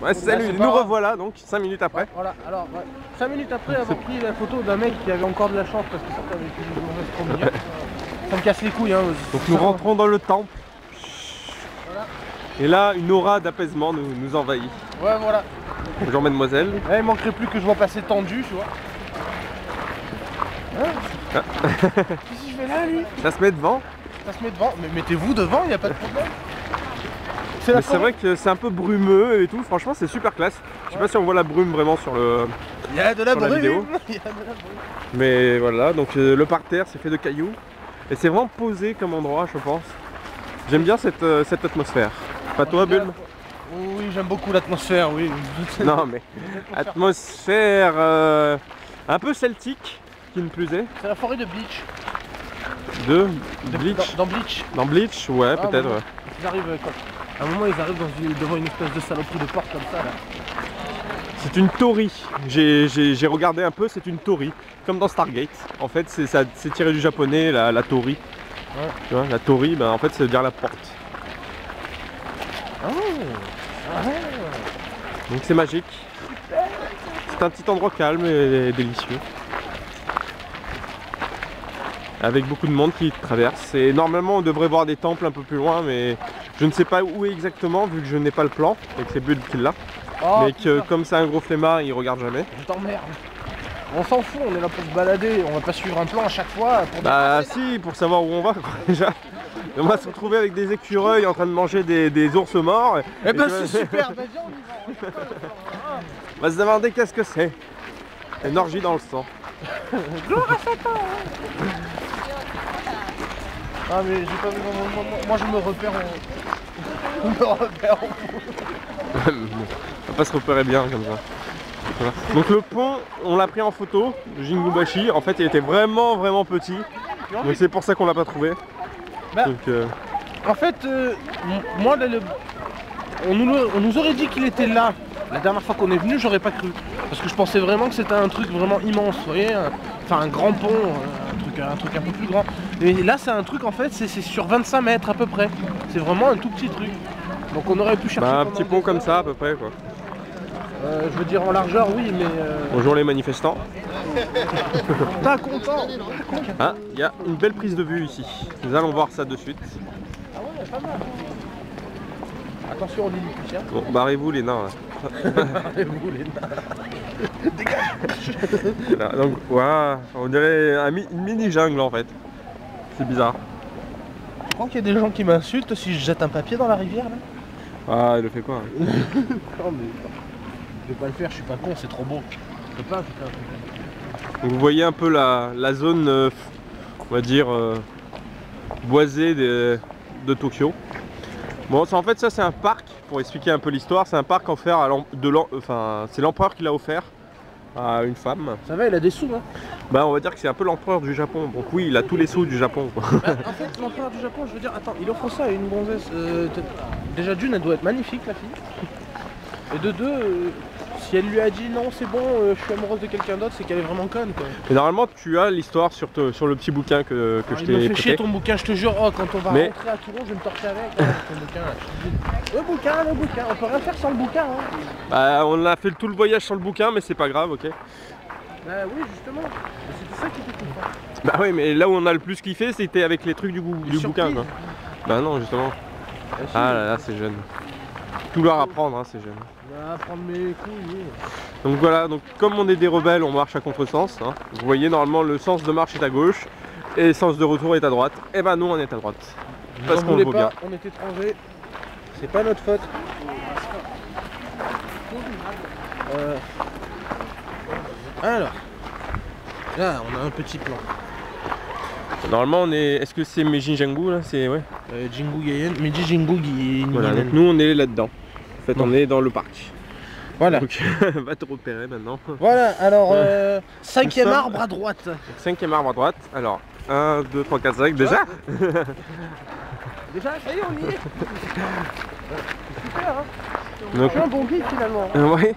Ouais, salut, nous revoilà donc 5 minutes après. Ouais, voilà, alors 5 minutes après avoir pris la photo d'un mec qui avait encore de la chance parce que ça avait été une mauvaise combinaison. Ça me casse les couilles hein. Donc nous rentrons dans le temple. Voilà. Et là, une aura d'apaisement nous envahit. Ouais, voilà. Bonjour mademoiselle. Ouais, il manquerait plus que je vois passer tendu, tu vois. Hein Qu'est-ce que je fais là, lui? Ça se met devant. Ça se met devant. Mais mettez-vous devant, il n'y a pas de problème. C'est vrai que c'est un peu brumeux et tout, franchement c'est super classe. Je sais pas si on voit la brume vraiment sur le Il y a de la brume. vidéo. Il y a de la brume. Mais voilà, donc le parterre c'est fait de cailloux. Et c'est vraiment posé comme endroit je pense. J'aime bien cette atmosphère. Pas toi Bulme? Oui, j'aime beaucoup l'atmosphère, oui. Non mais atmosphère un peu celtique qui ne plus est. C'est la forêt de Bleach. De Bleach. Dans Bleach. Dans Bleach, ouais, peut-être. Ouais. Ils arrivent quoi? À un moment ils arrivent devant une espèce de saloperie de porte comme ça là. C'est une torii. J'ai regardé un peu, c'est une torii. Comme dans Stargate. En fait, c'est tiré du japonais, la torii. Ouais. Tu vois, la torii, ben, en fait, ça veut dire la porte. Oh. Ah. Donc c'est magique. C'est un petit endroit calme et délicieux. Avec beaucoup de monde qui traverse. Et normalement, on devrait voir des temples un peu plus loin, mais je ne sais pas où exactement, vu que je n'ai pas le plan, et que c'est Bull qui l'a. Oh, mais que comme c'est un gros flemmard, il regarde jamais. Je t'emmerde. On s'en fout, on est là pour se balader, on va pas suivre un plan à chaque fois. Pour bah si, pour savoir où on va quoi, déjà. On va se retrouver avec des écureuils en train de manger des ours morts. Eh ben c'est super, bah viens on y va. On va se demander qu'est-ce que c'est. Une orgie dans le sang. Gloire à Satan. Ah mais j'ai pas vu moi je me repère en... On me repère en... On va pas se repérer bien comme ça. Voilà. Donc le pont, on l'a pris en photo de Jingubashi. En fait il était vraiment petit. Donc c'est pour ça qu'on l'a pas trouvé. Bah, donc, en fait, moi on nous aurait dit qu'il était là. La dernière fois qu'on est venu, j'aurais pas cru. Parce que je pensais vraiment que c'était un truc vraiment immense, vous voyez. Enfin un grand pont, un truc un peu plus grand. Et là c'est un truc en fait, c'est sur 25 mètres à peu près. C'est vraiment un tout petit truc. Donc on aurait pu chercher. Bah, un petit pont comme ça à peu près quoi. Je veux dire en largeur oui mais... Bonjour les manifestants. Pas content. Ah, il y a une belle prise de vue ici. Nous allons voir ça de suite. Ah ouais, pas mal. Attention aux lilliputiens. Bon, barrez-vous les nains là. Barrez-vous les nains. Dégage. Là, donc, voilà, on dirait une mini jungle en fait. C'est bizarre. Je crois qu'il y a des gens qui m'insultent si je jette un papier dans la rivière là. Ah, il le fait quoi hein. Non mais je vais pas le faire, je suis pas con, c'est trop beau. Je peux pas faire un truc. Donc, vous voyez un peu la zone, on va dire, boisée de Tokyo. Bon, en fait ça c'est un parc, pour expliquer un peu l'histoire, c'est un parc offert à c'est l'empereur qui l'a offert à une femme. Ça va, il a des sous hein. Bah on va dire que c'est un peu l'empereur du Japon, donc oui il a tous les sous du Japon quoi. Bah, en fait l'empereur du Japon, je veux dire, attends, il offre ça à une gonzesse, déjà d'une elle doit être magnifique la fille. Et de deux, si elle lui a dit non c'est bon, je suis amoureuse de quelqu'un d'autre, c'est qu'elle est vraiment conne quoi. Et normalement tu as l'histoire sur le petit bouquin que je t'ai Il me fait chier prêté. ton bouquin, je te jure, oh, quand on va Mais... rentrer à Toulon, je vais me torcher avec ton bouquin là. Le bouquin, on peut rien faire sans le bouquin hein. Bah on a fait tout le voyage sans le bouquin mais c'est pas grave, ok. Bah oui justement, c'était ça qui était cool. Bah oui mais là où on a le plus kiffé c'était avec les trucs du bouquin quoi. Bah non justement. Ah là là c'est jeune. Tout leur apprendre hein, c'est jeune. Bah prendre mes couilles. Oui. Donc voilà, donc comme on est des rebelles on marche à contresens hein. Vous voyez normalement le sens de marche est à gauche et le sens de retour est à droite. Et bah nous on est à droite. Parce qu'on le vaut bien. On est étrangers, c'est pas notre faute. Alors, là on a un petit plan. Normalement on est... Est-ce que c'est Meiji Jingu là? C'est ouais. Jingu Gayen, Meiji Jingu Gayen. Voilà, donc nous on est là-dedans. En fait bon. on est dans le parc. Voilà. Donc va te repérer maintenant. Voilà, alors 5e arbre à droite. 5e arbre à droite. Alors 1, 2, 3, 4, 5 déjà. Déjà, ça y est, on y est. Super hein. Donc, c'est un bon guide finalement. Ouais.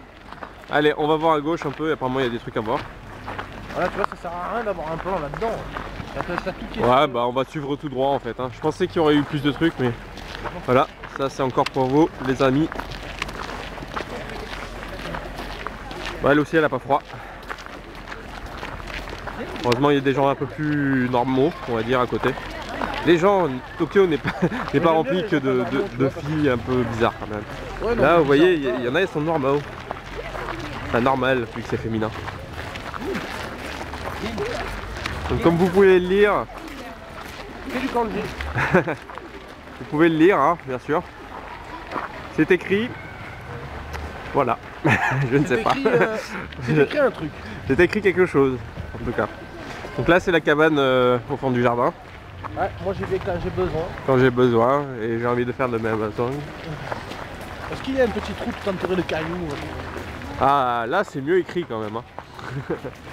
Allez, on va voir à gauche un peu, apparemment il y a des trucs à voir. Voilà, tu vois, ça sert à rien d'avoir un plan là-dedans. Ça tout qui est Ouais, bah on va suivre tout droit en fait. Hein. Je pensais qu'il y aurait eu plus de trucs, mais voilà, ça c'est encore pour vous, les amis. Ouais, elle aussi elle a pas froid. Heureusement il y a des gens un peu plus normaux, on va dire, à côté. Les gens, Tokyo n'est pas rempli que de filles un peu bizarres quand même. Ouais, non, là vous voyez, il y en a, elles sont normaux. Enfin normal, vu que c'est féminin. Donc comme vous pouvez le lire, c'est du kanji. vous pouvez le lire, hein, bien sûr. C'est écrit. Voilà. Je ne sais pas. C'est écrit un truc. C'est écrit quelque chose, en tout cas. Donc là, c'est la cabane au fond du jardin. Ouais, moi j'y vais quand j'ai besoin. Quand j'ai besoin, et j'ai envie de faire le même. Est-ce qu'il y a une petite route entourée de cailloux? Ah, là, c'est mieux écrit quand même. Hein.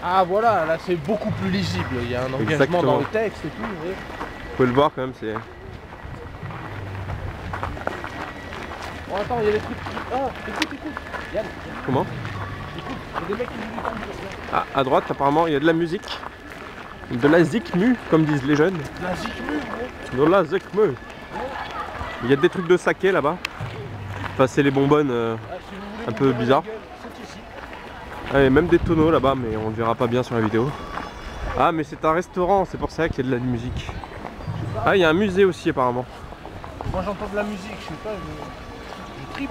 Ah voilà, là c'est beaucoup plus lisible. Il y a un engagement Exactement. dans le texte et tout. Ouais. Vous pouvez le voir quand même, c'est... Bon, attends, il y a des trucs qui... Ah, écoute, Yann. Comment? Écoute, il y a des mecs qui jouent du tambour. Ah, à droite, apparemment, il y a de la musique. De la zikmu, comme disent les jeunes. La zikmu, ouais. De la zikmu. Il y a des trucs de saké là-bas. Enfin, c'est les bonbonnes Si un peu bizarres. C'est ici. Ah, il y a même des tonneaux là-bas, mais on ne verra pas bien sur la vidéo. Ah, mais c'est un restaurant, c'est pour ça qu'il y a de la musique. Ah, il y a un musée aussi apparemment. Moi j'entends de la musique, je sais pas, je tripe.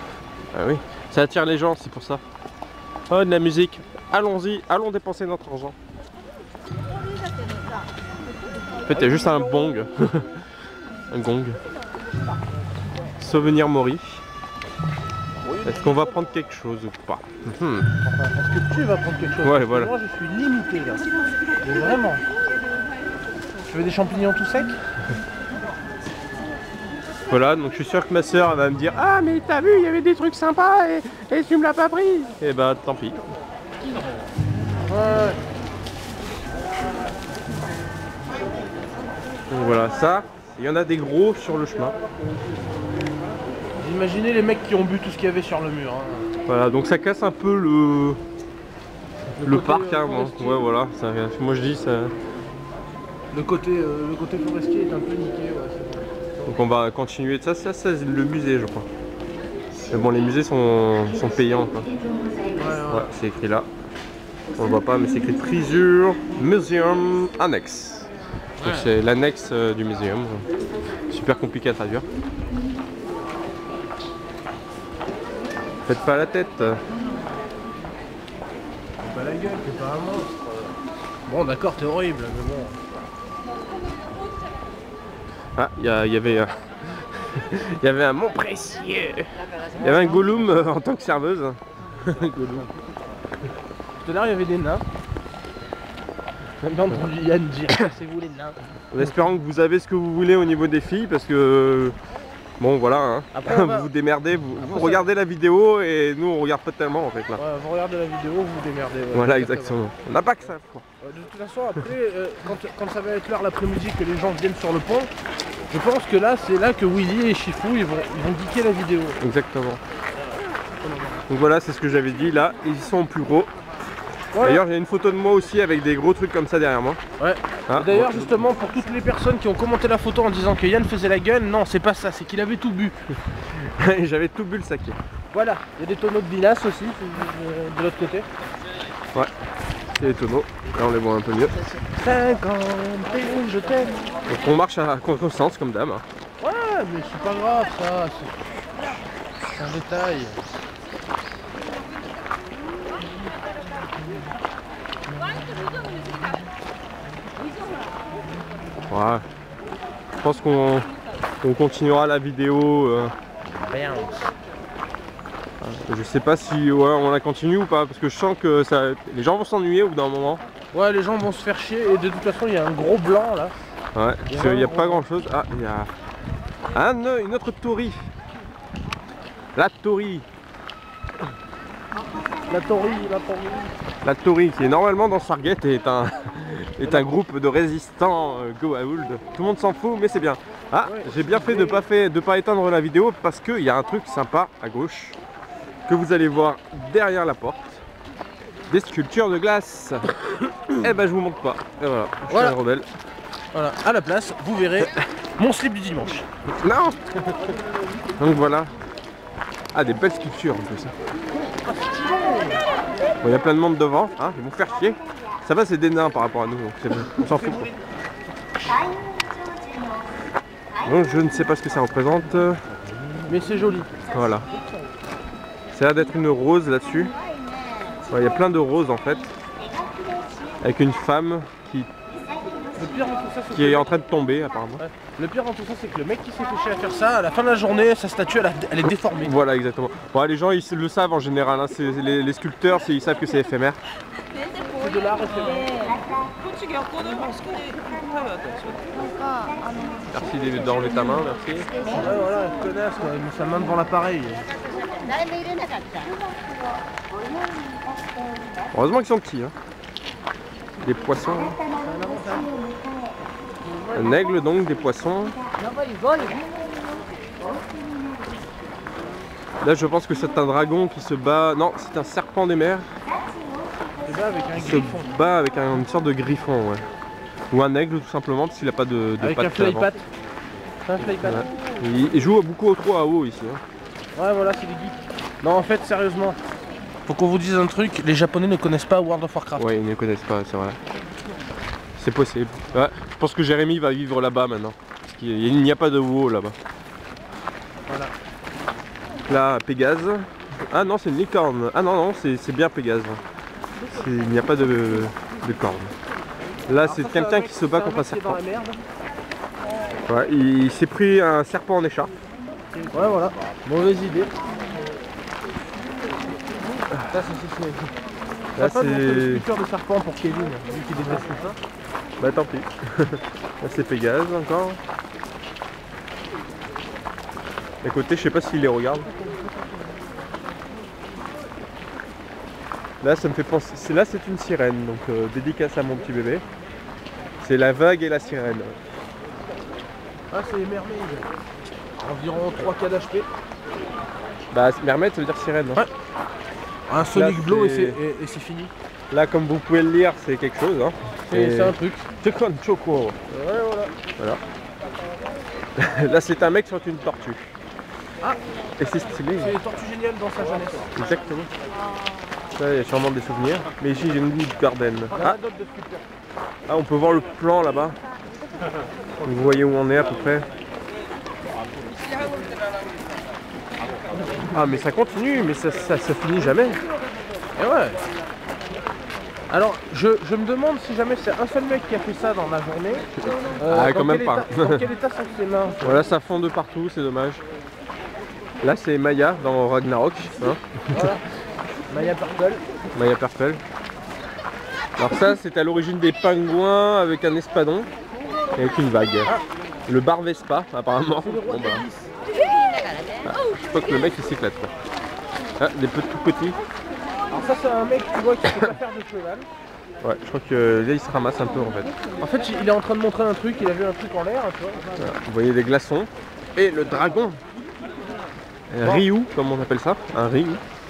Ah oui, ça attire les gens, c'est pour ça. Oh, de la musique. Allons-y, allons dépenser notre argent. En fait, il y a juste un bong. Un gong. Souvenir Mori. Est-ce qu'on va prendre quelque chose ou pas? Est-ce que tu vas prendre quelque chose? Ouais, voilà. Moi je suis limité là. Mais vraiment. Tu veux des champignons tout secs? Voilà, donc je suis sûr que ma soeur va me dire: ah mais t'as vu, il y avait des trucs sympas et tu me l'as pas pris. Et bah tant pis. Ouais. Donc voilà, ça, il y en a des gros sur le chemin. Imaginez les mecs qui ont bu tout ce qu'il y avait sur le mur. Hein. Voilà, donc ça casse un peu le côté, parc, hein, forestier. ouais, voilà, ça, moi je dis ça. Le côté forestier est un peu niqué. Ouais, Donc on va continuer, ça c'est le musée je crois. Mais bon, les musées sont payants quoi. Ouais, c'est écrit là. On le voit pas mais c'est écrit Treasure Museum Annex. Donc c'est l'annexe du muséum. Super compliqué à traduire. Faites pas la tête. Pas la gueule, t'es pas un monstre. Bon d'accord, t'es horrible, mais bon. Ah, il y avait il y avait un mont précieux. Il y avait un Gollum en tant que serveuse. Gollum. Tout à l'heure il y avait des nains. J'ai bien entendu Yann dire c'est vous les nains. En espérant que vous avez ce que vous voulez au niveau des filles parce que bon voilà hein. Après, vous vous démerdez, vous regardez la vidéo et nous on regarde pas tellement en fait là. Ouais, vous regardez la vidéo, vous vous démerdez. Ouais, voilà exactement. On n'a pas que ça. De toute façon après quand ça va être l'heure l'après-midi que les gens viennent sur le pont, je pense que là c'est là que Willy et Shifu ils vont geeker la vidéo. Exactement. Donc voilà c'est ce que j'avais dit là, ils sont plus gros. Voilà. D'ailleurs il y a une photo de moi aussi avec des gros trucs comme ça derrière moi. Ouais. Ah, d'ailleurs justement pour toutes les personnes qui ont commenté la photo en disant que Yann faisait la gueule, non c'est pas ça, c'est qu'il avait tout bu. J'avais tout bu le saké. Voilà, il y a des tonneaux de Vilas aussi de l'autre côté. Ouais, c'est les tonneaux, là on les voit un peu mieux. 50 je t'aime. Donc on marche à contresens comme d'hab. Ouais mais c'est pas grave ça, c'est un détail. Ouais. Je pense qu'on continuera la vidéo. Je sais pas si ouais, on la continue ou pas parce que je sens que les gens vont s'ennuyer au bout d'un moment. Ouais les gens vont se faire chier et de toute façon il y a un gros blanc là. Ouais, parce qu'il n'y a pas grand chose. Ah, il y a une autre torii. La torii. La torii qui est normalement dans Stargate et est un groupe de résistants Goa'uld. Tout le monde s'en fout mais c'est bien. Ah, j'ai bien fait de pas éteindre la vidéo parce qu'il y a un truc sympa à gauche que vous allez voir derrière la porte. Des sculptures de glace. Eh ben je vous montre pas. Et voilà, je suis un rebelle. Voilà, à la place, vous verrez mon slip du dimanche. Non. Donc voilà. Ah, des belles sculptures en plus. Bon, il y a plein de monde devant, hein, ils vont faire chier. Ça va, c'est des nains par rapport à nous, donc c'est bon, on s'en fout. Donc je ne sais pas ce que ça représente. Mais c'est joli. Voilà. Ça a l'air d'être une rose là-dessus. Ouais, il y a plein de roses en fait. Avec une femme qui Le pire dans tout ça, c'est est en train de tomber apparemment. Ouais. Le pire dans tout ça, c'est que le mec qui s'est fait chier à faire ça, à la fin de la journée, sa statue, elle est déformée. Voilà, exactement. Bon, les gens ils le savent en général, hein. Les sculpteurs ils savent que c'est éphémère. C'est de l'art éphémère. Merci d'enlever ta main, merci. Ouais, voilà, connasse, quoi. Il met sa main devant l'appareil. Heureusement qu'ils sont petits. Hein. Des poissons. Un aigle donc, des poissons. Là je pense que c'est un dragon qui se bat. Non, c'est un serpent des mers. Avec un Qui se griffon. bat avec une sorte de griffon, ouais. Ou un aigle tout simplement parce qu'il n'a pas de Avec pattes un fly avant. pat. C'est un fly pat. Ouais. Il joue beaucoup au 3 à haut ici. Hein. Ouais, voilà, c'est des geeks. Non, en fait, sérieusement, faut qu'on vous dise un truc, les Japonais ne connaissent pas World of Warcraft. Ouais, ils ne connaissent pas, c'est vrai. C'est possible. Ouais, je pense que Jérémy va vivre là-bas maintenant. Parce qu'il n'y a pas de WoW là-bas. Voilà. Là, Pégase. Ah non, c'est une licorne. Ah non, non, c'est bien Pégase. Il n'y a pas de corne. Là, c'est quelqu'un qui se bat contre un serpent. Ouais, il s'est pris un serpent en écharpe. Ouais, voilà. Mauvaise idée. Ça, c'est... Là, pas de montrer le c'est... sculpteur de serpent pour Kevin, vu qu'il déteste ça. Bah tant pis. Là, c'est Pégase encore. Écoutez, je sais pas s'il les regarde. Là, ça me fait penser. Là, c'est une sirène, donc dédicace à mon petit bébé. C'est la vague et la sirène. Ah, c'est les mermaids. Environ 3K d'HP. Bah, mermaid, ça veut dire sirène. Hein. Ouais. Un Sonic Là, Blow et c'est- c'est fini. Là, comme vous pouvez le lire, c'est quelque chose. Hein. C'est un truc. Choco Choco. Ouais, voilà. Voilà. Là, c'est un mec sur une tortue. Ah. Et c'est stylé. C'est les Tortues Géniales dans sa jeunesse. Exactement. Ça, il y a sûrement des souvenirs. Mais ici, j'ai une Good Garden. Il y en Ah, a d'autres de sculpteurs. ah, on peut voir le plan là-bas. Vous voyez où on est à peu près. Ah, mais ça continue, mais ça finit jamais. Et ouais. Alors, je me demande si jamais c'est un seul mec qui a fait ça dans la journée. Ah, dans quand même quel pas. état- Dans quel état sont ses mains? Voilà, ça fond de partout, c'est dommage. Là, c'est Maya dans Ragnarok. Hein. Voilà. Maya Purple. Maya Purple. Alors ça, c'est à l'origine des pingouins avec un espadon et avec une vague. Le bar Vespa, apparemment. C'est le roi Bon, de bah, la glisse. je crois que le mec il s'éclate quoi. Ah, des tout petits. Alors ça, c'est un mec, tu vois, qui sait pas faire de cheval. Ouais, je crois que là il se ramasse un peu en fait. En fait, il est en train de montrer un truc, il a vu un truc en l'air, tu vois. Voilà, vous voyez des glaçons. Et le dragon. Un Bon. Ryu, comme on appelle ça. Un Ryu.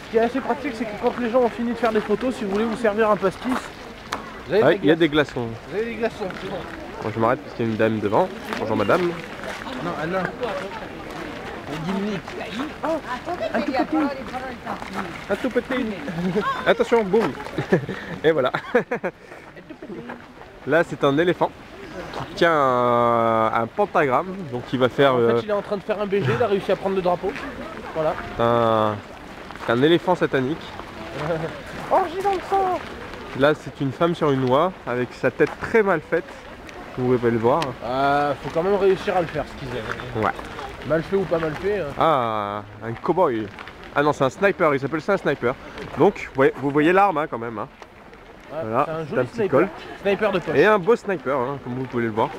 Ce qui est assez pratique, c'est que quand les gens ont fini de faire des photos, si vous voulez vous servir un pastis, vous avez, Ouais, il y a des glaçons. vous avez des glaçons, c'est bon. Bon, je m'arrête parce qu'il y a une dame devant. Bonjour madame. Non, Anna. Gimli. Oh, un tout petit. Un tout petit. Attention, boum. Et voilà. Là c'est un éléphant qui tient un pentagramme. Donc il va faire En fait, il est en train de faire un BG, il a réussi à prendre le drapeau. Voilà. c'est un éléphant satanique. Orgie dans le sang. Là c'est une femme sur une oie avec sa tête très mal faite. Vous pouvez le voir. Faut quand même réussir à le faire, ce qu'ils aiment. Ouais. Mal fait ou pas mal fait. Ah, un cow-boy. Ah non, c'est un sniper, il s'appelle ça un sniper. Donc, ouais, vous voyez l'arme hein, quand même. Hein. Ouais, Voilà, c'est un c'est un joli petit sniper. Colt. Sniper de poche. Et un beau sniper, hein, comme vous pouvez le voir.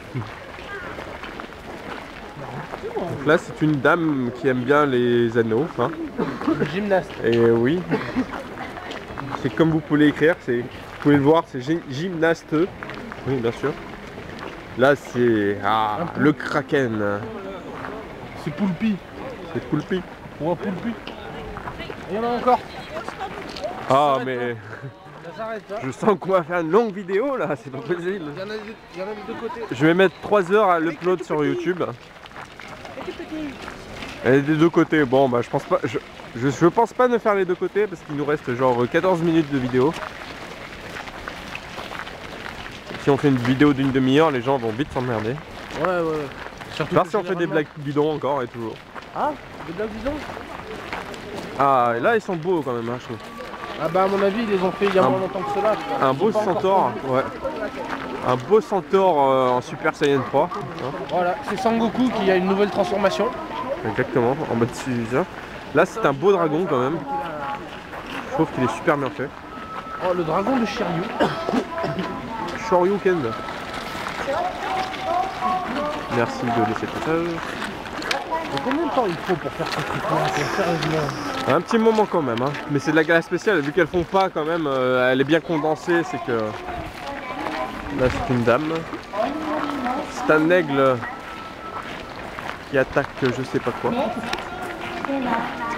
Donc là, c'est une dame qui aime bien les anneaux. Hein. Gymnaste. Et oui, c'est comme vous pouvez l'écrire, vous pouvez le voir, c'est gymnaste. Oui, bien sûr. Là, c'est le kraken. C'est Poulpi. C'est Poulpi. Ou un Poulpi. Il y en a encore. Ah, s'arrête mais Ça s'arrête là. je sens qu'on va faire une longue vidéo là, c'est pas possible. Il y en a des deux côtés. Je vais mettre 3 heures à l'upload sur YouTube. Et des deux côtés, bon bah je pense pas. Je pense pas ne faire les deux côtés parce qu'il nous reste genre 14 minutes de vidéo. Si on fait une vidéo d'une demi-heure, les gens vont vite s'emmerder. Ouais. Surtout Voir si on fait des blagues bidons encore et toujours. Ah, des blagues bidons? Ah, et là ils sont beaux quand même, hein, je trouve. Ah bah à mon avis, ils les ont fait il y a moins longtemps que cela. Un beau centaure, ouais. Un beau centaure en Super Saiyan 3. Hein. Voilà, c'est Sangoku qui a une nouvelle transformation. Exactement, en mode Suzuka. Là c'est un beau dragon quand même. Je trouve qu'il est super bien fait. Oh, le dragon de Shiryu. Shoryuken. Merci de laisser le passage. Mais combien de temps il faut pour faire ce truc-là? Sérieusement. Un petit moment quand même, hein. Mais c'est de la glace spéciale, vu qu'elles font pas quand même, elle est bien condensée, c'est que... Là c'est une dame. C'est un aigle qui attaque je sais pas quoi.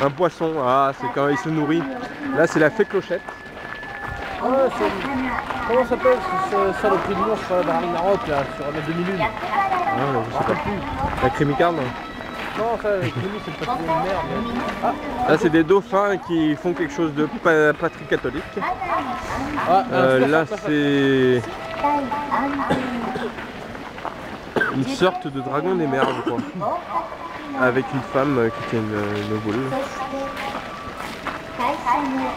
Un poisson, ah c'est quand il se nourrit. Là c'est la fée clochette. Ah, comment s'appelle ce saloperie de monstre dans Ragnarok là, sur la demi-lune? Ah, je sais pas. La crémicarde. Non, ça, la crémi c'est pas trop une merde. Ah, là c'est des dauphins qui font quelque chose de patrie catholique. Là c'est une sorte de dragon des mers je crois. Avec une femme qui tient une boule.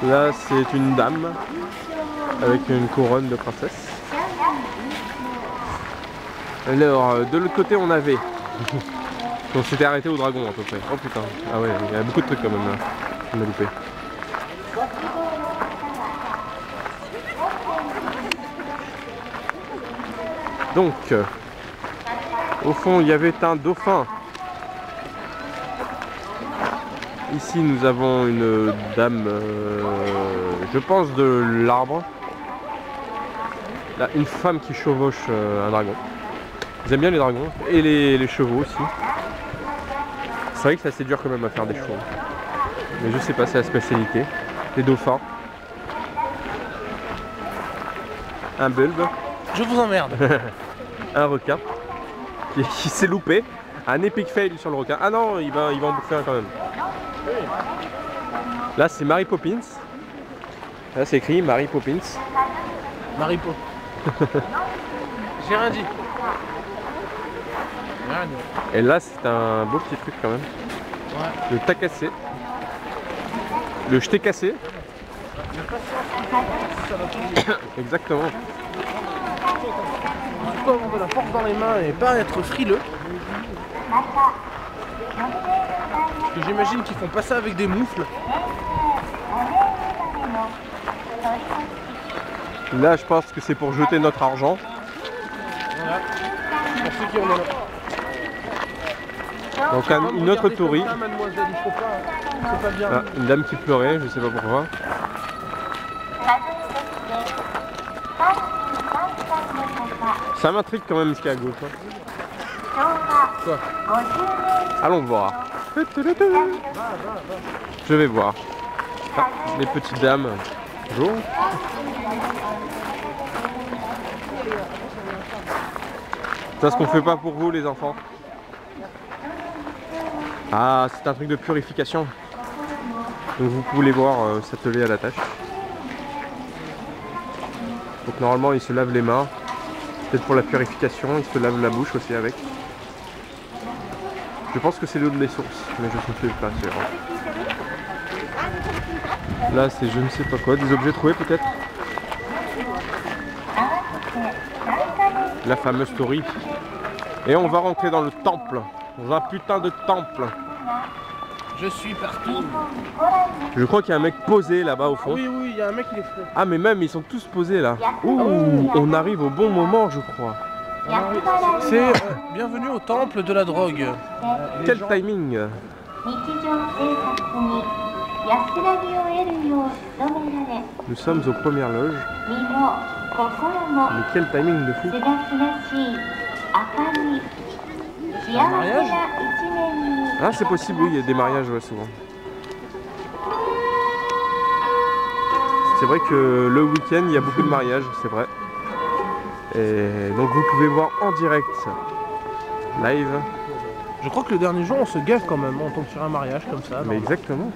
Là c'est une dame avec une couronne de princesse. Alors de l'autre côté on avait... On s'était arrêté au dragon à peu près. Oh putain, ah ouais, il y a beaucoup de trucs quand même là. On a loupé. Donc, au fond il y avait un dauphin. Ici nous avons une dame, je pense de l'arbre. Là, une femme qui chevauche un dragon. J'aime bien les dragons et les chevaux aussi. C'est vrai que c'est assez dur quand même à faire des chevaux. Mais je sais pas, c'est la spécialité. Les dauphins. Un bulbe. je vous emmerde. Un requin qui s'est loupé. Un epic fail sur le requin. Ah non, il va en bouffer un quand même. Là c'est Mary Poppins. Là c'est écrit Mary Poppins. Maripo. J'ai rien dit. Et là c'est un beau petit truc quand même. Ouais. Le tas cassé. Le jeté cassé. Exactement. Tu peux avoir de la force dans les mains et pas être frileux. Parce que j'imagine qu'ils font pas ça avec des moufles. Là je pense que c'est pour jeter notre argent. Voilà. Pour ceux qui en ont. Donc une autre tourie. Ça, mademoiselle, il faut pas. C'est pas bien. Ah, une dame qui pleurait, je sais pas pourquoi. Ça m'intrigue quand même ce qu'il y a à gauche. Hein. Quoi? Allons voir. Je vais voir. Ah, les petites dames. Bonjour. C'est ce qu'on fait pas pour vous les enfants. Ah, c'est un truc de purification. Donc vous pouvez voir s'atteler à la tâche. Donc normalement il se lave les mains. Peut-être pour la purification, il se lave la bouche aussi avec. Je pense que c'est l'eau de les sources, mais je ne suis pas sûr. Là c'est je ne sais pas quoi, des objets trouvés peut-être. La fameuse story. Et on va rentrer dans le temple. Dans un putain de temple. Je suis partout. Je crois qu'il y a un mec posé là-bas au fond. Oui, oui, il y a un mec qui est fait. Ah mais même ils sont tous posés là. Ouh, on arrive au bon moment je crois. C'est bienvenue au temple de la drogue. Quel timing. Nous sommes aux premières loges. Mais quel timing de fou. Un mariage? Ah c'est possible, oui, il y a des mariages ouais, souvent. C'est vrai que le week-end il y a beaucoup de mariages, c'est vrai. Et donc vous pouvez voir en direct, live. Je crois que le dernier jour on se gaffe quand même, on tombe sur un mariage comme ça. Mais exactement.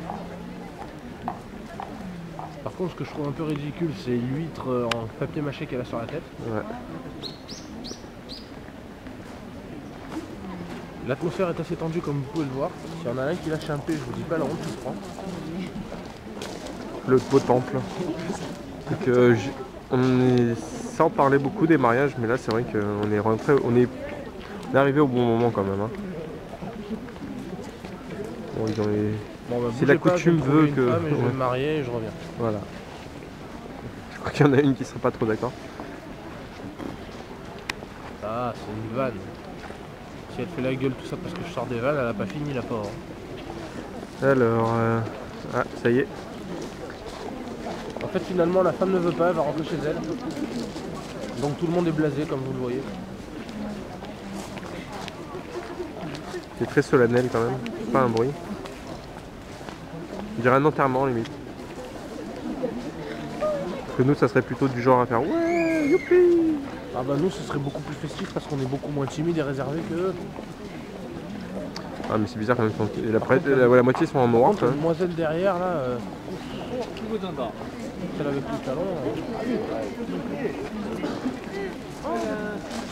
Par contre, ce que je trouve un peu ridicule, c'est l'huître en papier mâché qu'elle a sur la tête. Ouais. L'atmosphère est assez tendue comme vous pouvez le voir. S'il y en a un qui lâche un P, je vous dis pas la honte qu'il se prend. Le beau temple. Donc, on est sans parler beaucoup des mariages, mais là c'est vrai qu'on est rentré, on est arrivé au bon moment quand même. Hein. Bon, ils ont les... Bon, bah, si la pas, coutume veut que... Femme et je vais me marier et je reviens. Voilà. Je crois qu'il y en a une qui serait pas trop d'accord. Ah, c'est une vanne. Si elle fait la gueule tout ça parce que je sors des vannes, elle a pas fini la pauvre. Alors... Ah, ça y est. En fait, finalement, la femme ne veut pas, elle va rentrer chez elle. Donc tout le monde est blasé, comme vous le voyez. C'est très solennel quand même, pas un bruit. On dirait un enterrement limite. Parce que nous, ça serait plutôt du genre à faire ouais, youpi. Ah bah nous, ce serait beaucoup plus festif parce qu'on est beaucoup moins timide et réservé que eux. Ah mais c'est bizarre quand même, la moitié sont en Par noir. contre, la demoiselle derrière là, celle avec les talons.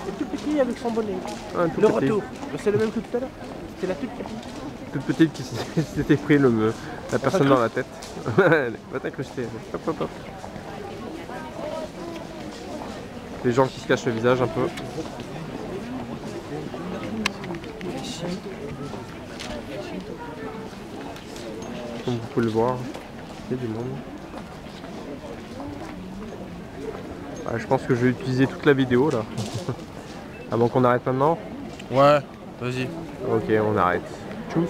Le tout petit avec son bonnet. Ah, tout le petit. retour, c'est le même que tout à l'heure. C'est la toute petite. Toute petite qui s'était pris la personne dans la tête. Va t'incruster. Hop hop hop. Les gens qui se cachent le visage un peu. Comme vous pouvez le voir, il y a du monde. Ah, je pense que je vais utiliser toute la vidéo là. Avant qu'on arrête maintenant. Ouais, vas-y. Ok, on arrête. Tchuss.